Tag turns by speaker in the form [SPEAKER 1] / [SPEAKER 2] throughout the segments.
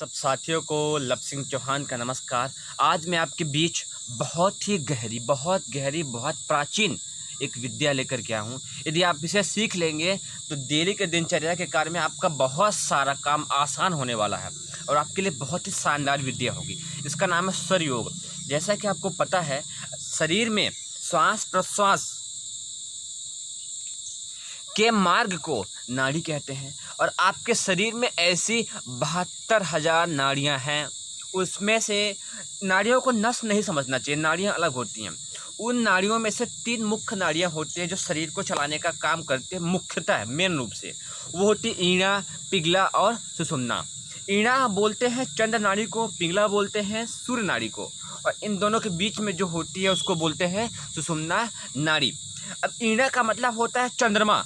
[SPEAKER 1] सब साथियों को लव सिंह चौहान का नमस्कार। आज मैं आपके बीच बहुत ही गहरी, बहुत प्राचीन एक विद्या लेकर के आया हूँ। यदि आप इसे सीख लेंगे तो डेली के दिनचर्या के कार्य में आपका बहुत सारा काम आसान होने वाला है और आपके लिए बहुत ही शानदार विद्या होगी। इसका नाम है स्वर योग। जैसा कि आपको पता है, शरीर में श्वास प्रश्वास के मार्ग को नाड़ी कहते हैं और आपके शरीर में ऐसी 72,000 नाड़ियां हैं। उसमें से नाड़ियों को नस नहीं समझना चाहिए, नाड़ियां अलग होती हैं। उन नाड़ियों में से 3 मुख्य नाड़ियां होती हैं जो शरीर को चलाने का काम करते हैं। मुख्यतः मेन रूप से वो होती है ईड़ा, पिघला और सुषुम्ना। ईड़ा बोलते हैं चंद्र नाड़ी को, पिघला बोलते हैं सूर्य नाड़ी को, और इन दोनों के बीच में जो होती है उसको बोलते हैं सुषुम्ना नाड़ी। अब ईड़ा का मतलब होता है चंद्रमा,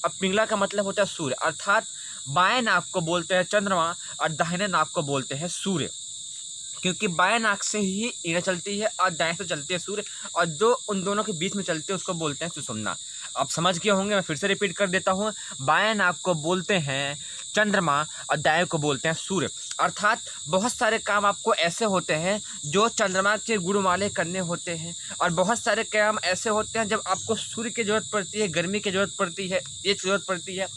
[SPEAKER 1] अब पिंगला का मतलब होता है सूर्य, अर्थात बाएं नाक को बोलते हैं चंद्रमा और दाहिने नाक को बोलते हैं सूर्य, क्योंकि बाएं नाक से ही ईड़ा चलती है और दाएं से चलती है सूर्य, और जो उन दोनों के बीच में चलती है उसको बोलते हैं सुषुम्ना। आप समझ गए होंगे, मैं फिर से रिपीट कर देता हूँ। बाएं नाक को बोलते हैं चंद्रमा और दाएं को बोलते हैं सूर्य। अर्थात बहुत सारे काम आपको ऐसे होते हैं जो चंद्रमा के गुण वाले करने होते हैं, और बहुत सारे काम ऐसे होते हैं जब आपको सूर्य की जरूरत पड़ती है, गर्मी की जरूरत पड़ती है, तेज की जरूरत पड़ती है,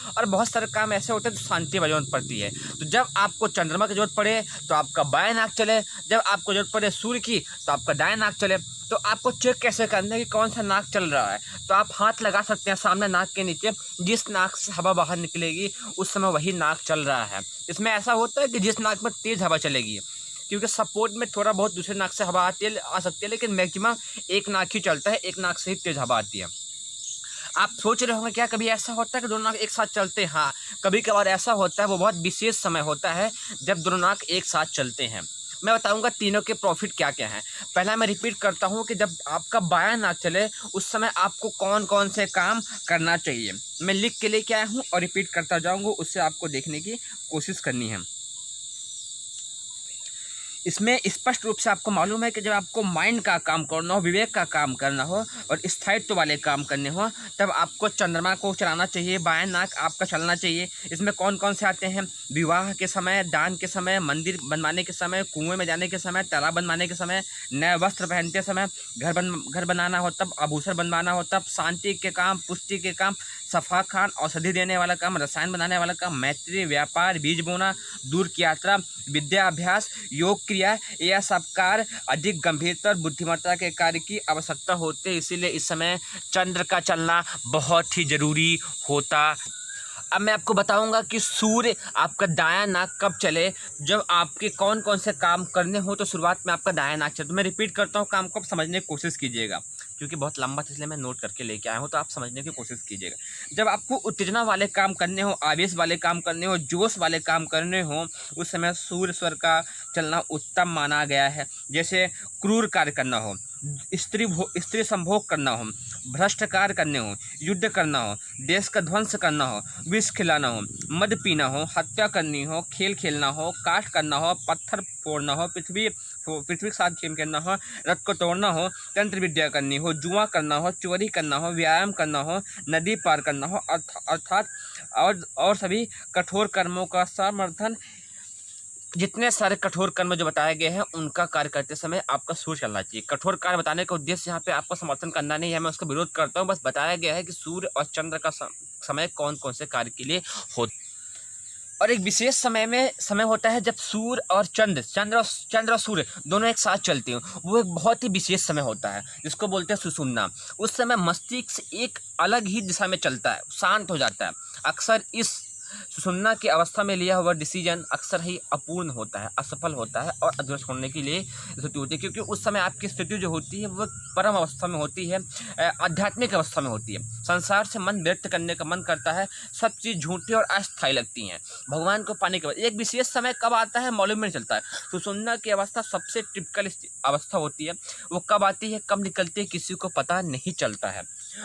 [SPEAKER 1] और बहुत सारे काम ऐसे होते हैं जो शांति की जरूरत पड़ती है। तो जब आपको चंद्रमा की जरूरत पड़े तो आपका बाएं नाक चले, जब आपको जरूरत पड़े सूर्य की तो आपका दाएं नाक चले। तो आपको चेक कैसे करना है कि कौन सा नाक चल रहा है? तो आप हाथ लगा सकते हैं सामने नाक के नीचे, जिस नाक से हवा बाहर निकलेगी उस समय वही नाक चल रहा है। इसमें ऐसा होता है कि जिस नाक में तेज़ हवा चलेगी, क्योंकि सपोर्ट में थोड़ा बहुत दूसरे नाक से हवा आती है, आ सकती है, लेकिन मैक्सिमम एक नाक ही चलता है, एक नाक से ही तेज़ हवा आती है। आप सोच रहे होंगे क्या कभी ऐसा होता है कि दोनों नाक एक साथ चलते हैं? हाँ, कभी कभार ऐसा होता है, वो बहुत विशेष समय होता है जब दोनों नाक एक साथ चलते हैं। मैं बताऊंगा तीनों के प्रॉफिट क्या क्या हैं। पहला मैं रिपीट करता हूं कि जब आपका बायां नाक चले उस समय आपको कौन कौन से काम करना चाहिए। मैं लिख के लेके आया हूं और रिपीट करता जाऊंगा, उससे आपको देखने की कोशिश करनी है। इसमें स्पष्ट रूप से आपको मालूम है कि जब आपको माइंड का काम करना हो, विवेक का काम करना हो और स्थायित्व वाले काम करने हो, तब आपको चंद्रमा को चलाना चाहिए, बाएं नाक आपका चलना चाहिए। इसमें कौन कौन से आते हैं? विवाह के समय, दान के समय, मंदिर बनवाने के समय, कुएं में जाने के समय, तालाब बनवाने के समय, नए वस्त्र पहनते समय, घर बनाना हो तब, आभूषण बनवाना हो तब, शांति के काम, पुष्टि के काम, सफा खान, औषधि देने वाला काम, रसायन बनाने वाला काम, मैत्री, व्यापार, बीज बोना, दूर की यात्रा, विद्या अभ्यास, योग क्रिया, यह सब कार्य अधिक गंभीरता और बुद्धिमत्ता के कार्य की आवश्यकता होती है। इसीलिए इस समय चंद्र का चलना बहुत ही जरूरी होता। अब मैं आपको बताऊंगा कि सूर्य आपका दायां नाक कब चले, जब आपके कौन कौन से काम करने हो। तो शुरुआत में आपका दायां नाक चले, तो मैं रिपीट करता हूं, काम को समझने की कोशिश कीजिएगा, क्योंकि बहुत लंबा था इसलिए मैं नोट करके लेके आया हूँ, तो आप समझने की कोशिश कीजिएगा। जब आपको उत्तेजना वाले काम करने हो, आवेश वाले काम करने हो, जोश वाले काम करने हो, उस समय सूर्य स्वर का चलना उत्तम माना गया है। जैसे क्रूर कार्य करना हो, स्त्री संभोग करना हो, भ्रष्ट कार्य करने हो, युद्ध करना हो, देश का ध्वंस करना हो, विष खिलाना हो, मद पीना हो, हत्या करनी हो, खेल खेलना हो, काट करना हो, पत्थर फोड़ना हो, पृथ्वी के साथ खेल खेलना हो, रथ को तोड़ना हो, तंत्र विद्या करनी हो, जुआ करना हो, चोरी करना हो, व्यायाम करना हो, नदी पार करना हो, अर्थात और सभी कठोर कर्मों का समर्थन। जितने सारे कठोर कर्म जो बताए गए हैं उनका कार्य करते समय आपका सूर्य चलना चाहिए। कठोर कार्य बताने का उद्देश्य यहाँ पे आपको समर्थन करना नहीं है, मैं उसका विरोध करता हूँ। बस बताया गया है कि सूर्य और चंद्र का समय कौन कौन से कार्य के लिए होता है। और एक विशेष समय होता है जब सूर्य और चंद्र और सूर्य दोनों एक साथ चलते हैं। वो एक बहुत ही विशेष समय होता है जिसको बोलते हैं सुषुम्ना। उस समय मस्तिष्क एक अलग ही दिशा में चलता है, शांत हो जाता है। अक्सर इस सुषुम्ना की अवस्था में लिया हुआ डिसीजन अक्सर ही अपूर्ण होता है, असफल होता है और अधूरा छोड़ने के लिए स्थिति होती है, क्योंकि उस समय आपकी स्थिति जो होती है वो परम अवस्था में होती है, आध्यात्मिक अवस्था में होती है। संसार से मन व्यक्त करने का मन करता है, सब चीज़ झूठी और अस्थायी लगती हैं। भगवान को पाने के बाद एक विशेष समय कब आता है मालूम नहीं चलता है। सुषुम्ना की अवस्था सबसे टिपिकल अवस्था होती है। वो कब आती है, कब निकलती है, किसी को पता नहीं चलता है,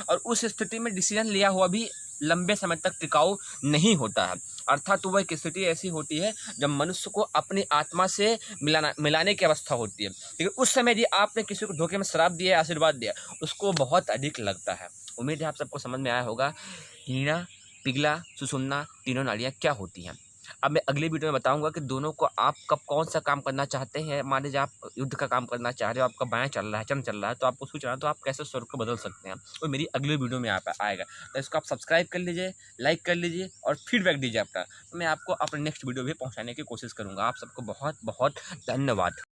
[SPEAKER 1] और उस स्थिति में डिसीजन लिया हुआ भी लंबे समय तक टिकाऊ नहीं होता है। अर्थात वह एक स्थिति ऐसी होती है जब मनुष्य को अपनी आत्मा से मिलाने की अवस्था होती है। लेकिन उस समय यदि आपने किसी को धोखे में श्राप दिया, आशीर्वाद दिया, उसको बहुत अधिक लगता है। उम्मीद है आप सबको समझ में आया होगा हीरा, पिघला, सुषुम्ना तीनों नाड़ियाँ क्या होती हैं। अब मैं अगले वीडियो में बताऊंगा कि दोनों को आप कब कौन सा काम करना चाहते हैं। मान लीजिए आप युद्ध का काम करना चाह रहे हो, आपका बायां चल रहा है, चंद्र चल रहा है, तो आपको स्विच चलाना, तो आप कैसे स्वर को बदल सकते हैं, वो मेरी अगले वीडियो में आएगा। तो इसको आप सब्सक्राइब कर लीजिए, लाइक कर लीजिए और फीडबैक दीजिए अपना। तो मैं आपको अपने नेक्स्ट वीडियो भी पहुँचाने की कोशिश करूँगा। आप सबको बहुत बहुत धन्यवाद।